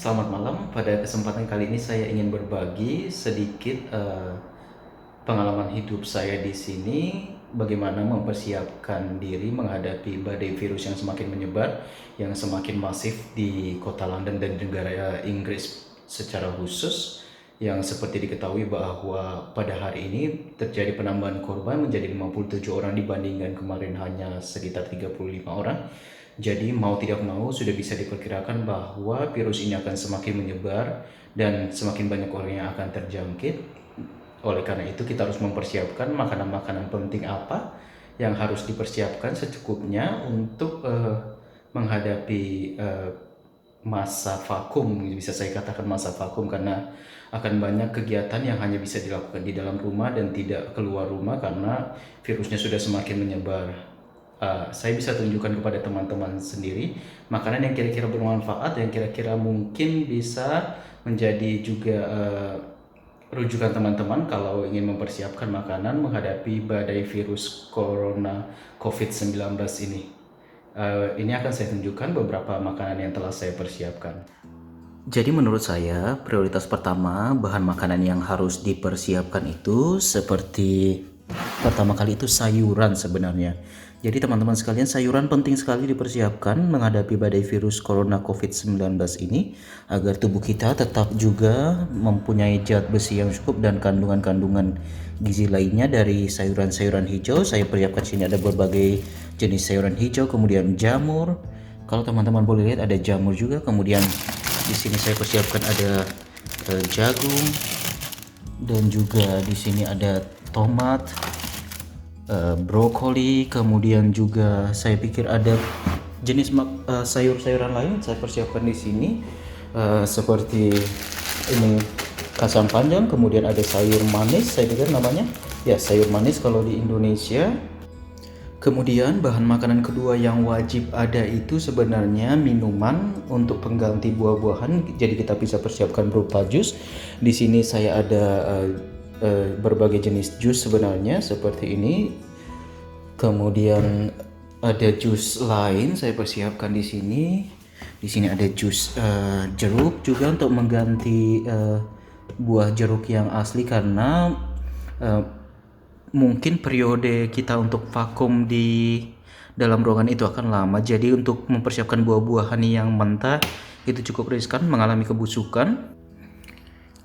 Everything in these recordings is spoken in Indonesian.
Selamat malam. Pada kesempatan kali ini saya ingin berbagi sedikit pengalaman hidup saya di sini, bagaimana mempersiapkan diri menghadapi badai virus yang semakin menyebar, yang semakin masif di kota London dan negara Inggris secara khusus, yang seperti diketahui bahwa pada hari ini terjadi penambahan korban menjadi 57 orang dibandingkan kemarin hanya sekitar 35 orang. Jadi mau tidak mau sudah bisa diperkirakan bahwa virus ini akan semakin menyebar dan semakin banyak orang yang akan terjangkit. Oleh karena itu kita harus mempersiapkan makanan-makanan penting apa yang harus dipersiapkan secukupnya untuk menghadapi masa vakum, bisa saya katakan masa vakum, karena akan banyak kegiatan yang hanya bisa dilakukan di dalam rumah dan tidak keluar rumah karena virusnya sudah semakin menyebar. Saya bisa tunjukkan kepada teman-teman sendiri makanan yang kira-kira bermanfaat, yang kira-kira mungkin bisa menjadi juga rujukan teman-teman kalau ingin mempersiapkan makanan menghadapi badai virus corona COVID-19 ini. Ini akan saya tunjukkan beberapa makanan yang telah saya persiapkan. Jadi menurut saya prioritas pertama bahan makanan yang harus dipersiapkan itu seperti pertama kali itu sayuran sebenarnya. Jadi teman-teman sekalian, sayuran penting sekali dipersiapkan menghadapi badai virus corona COVID-19 ini agar tubuh kita tetap juga mempunyai zat besi yang cukup dan kandungan-kandungan gizi lainnya dari sayuran-sayuran hijau. Saya persiapkan sini ada berbagai jenis sayuran hijau, kemudian jamur. Kalau teman-teman boleh lihat ada jamur juga, kemudian di sini saya persiapkan ada jagung, dan juga di sini ada tomat, brokoli, kemudian juga saya pikir ada jenis sayur-sayuran lain saya persiapkan di sini, seperti ini kacang panjang, kemudian ada sayur manis, saya pikir namanya ya sayur manis kalau di Indonesia. Kemudian bahan makanan kedua yang wajib ada itu sebenarnya minuman untuk pengganti buah-buahan. Jadi kita bisa persiapkan berupa jus. Di sini saya ada berbagai jenis jus sebenarnya seperti ini. Kemudian ada jus lain saya persiapkan di sini. Di sini ada jus jeruk juga untuk mengganti buah jeruk yang asli karena mungkin periode kita untuk vakum di dalam ruangan itu akan lama. Jadi untuk mempersiapkan buah-buahan yang mentah itu cukup riskan, mengalami kebusukan.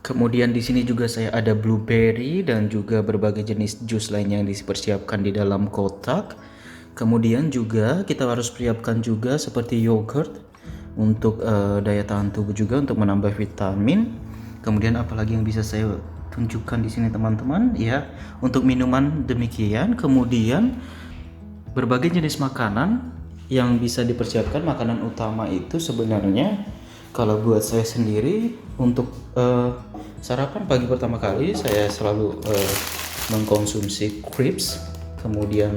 Kemudian di sini juga saya ada blueberry dan juga berbagai jenis jus lainnya yang dipersiapkan di dalam kotak. Kemudian juga kita harus persiapkan juga seperti yogurt untuk daya tahan tubuh juga untuk menambah vitamin. Kemudian apalagi yang bisa saya tunjukkan di sini teman-teman ya, untuk minuman demikian. Kemudian berbagai jenis makanan yang bisa dipersiapkan. Makanan utama itu sebenarnya kalau buat saya sendiri untuk sarapan pagi pertama kali saya selalu mengkonsumsi crepes, kemudian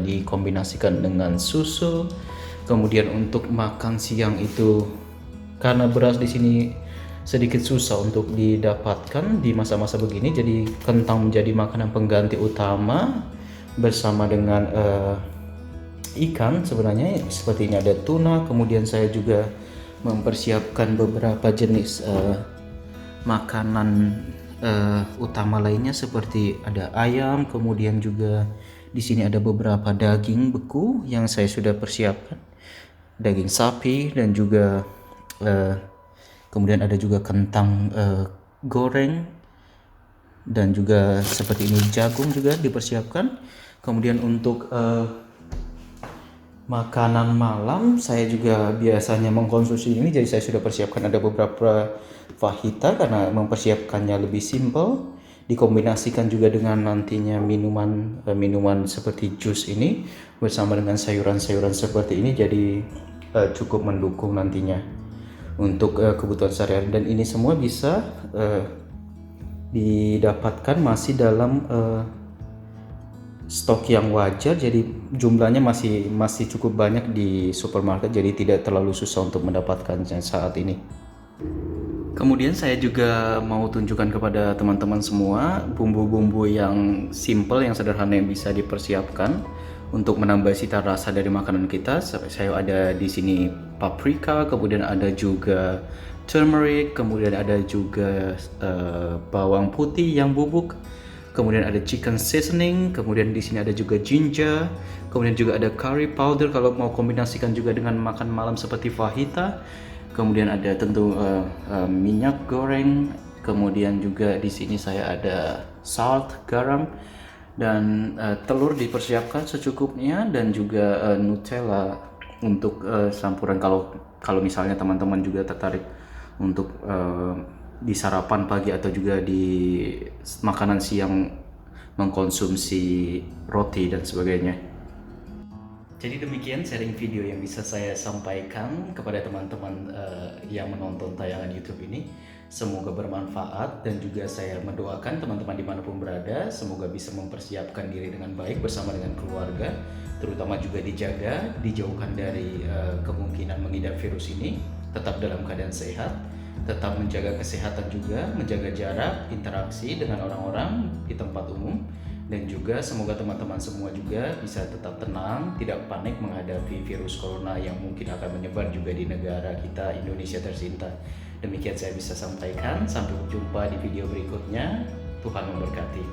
dikombinasikan dengan susu. Kemudian untuk makan siang itu karena beras di sini sedikit susah untuk didapatkan di masa-masa begini, jadi kentang menjadi makanan pengganti utama bersama dengan ikan. Sebenarnya seperti ini ada tuna. Kemudian saya juga mempersiapkan beberapa jenis makanan utama lainnya seperti ada ayam, kemudian juga di sini ada beberapa daging beku yang saya sudah persiapkan, daging sapi, dan juga kemudian ada juga kentang goreng, dan juga seperti ini jagung juga dipersiapkan. Kemudian untuk makanan malam saya juga biasanya mengkonsumsi ini, jadi saya sudah persiapkan ada beberapa fajita karena mempersiapkannya lebih simpel, dikombinasikan juga dengan nantinya minuman seperti jus ini bersama dengan sayuran-sayuran seperti ini, jadi cukup mendukung nantinya untuk kebutuhan sehari-hari. Dan ini semua bisa didapatkan masih dalam stok yang wajar, jadi jumlahnya masih cukup banyak di supermarket, jadi tidak terlalu susah untuk mendapatkannya saat ini. Kemudian saya juga mau tunjukkan kepada teman-teman semua bumbu-bumbu yang simple, yang sederhana yang bisa dipersiapkan untuk menambah cita rasa dari makanan kita. Saya ada di sini paprika, kemudian ada juga turmeric, kemudian ada juga bawang putih yang bubuk, kemudian ada chicken seasoning, kemudian di sini ada juga ginger, kemudian juga ada curry powder kalau mau kombinasikan juga dengan makan malam seperti fajita, kemudian ada tentu minyak goreng, kemudian juga di sini saya ada salt, garam, dan telur dipersiapkan secukupnya, dan juga Nutella untuk campuran kalau kalau misalnya teman-teman juga tertarik untuk di sarapan pagi atau juga di makanan siang mengkonsumsi roti dan sebagainya. Jadi demikian sharing video yang bisa saya sampaikan kepada teman-teman yang menonton tayangan YouTube ini. Semoga bermanfaat, dan juga saya mendoakan teman-teman dimanapun berada, semoga bisa mempersiapkan diri dengan baik bersama dengan keluarga, terutama juga dijaga, dijauhkan dari kemungkinan mengidap virus ini, tetap dalam keadaan sehat, tetap menjaga kesehatan juga, menjaga jarak, interaksi dengan orang-orang di tempat umum, dan juga semoga teman-teman semua juga bisa tetap tenang, tidak panik menghadapi virus corona yang mungkin akan menyebar juga di negara kita Indonesia tercinta. Demikian saya bisa sampaikan, sampai jumpa di video berikutnya. Tuhan memberkati.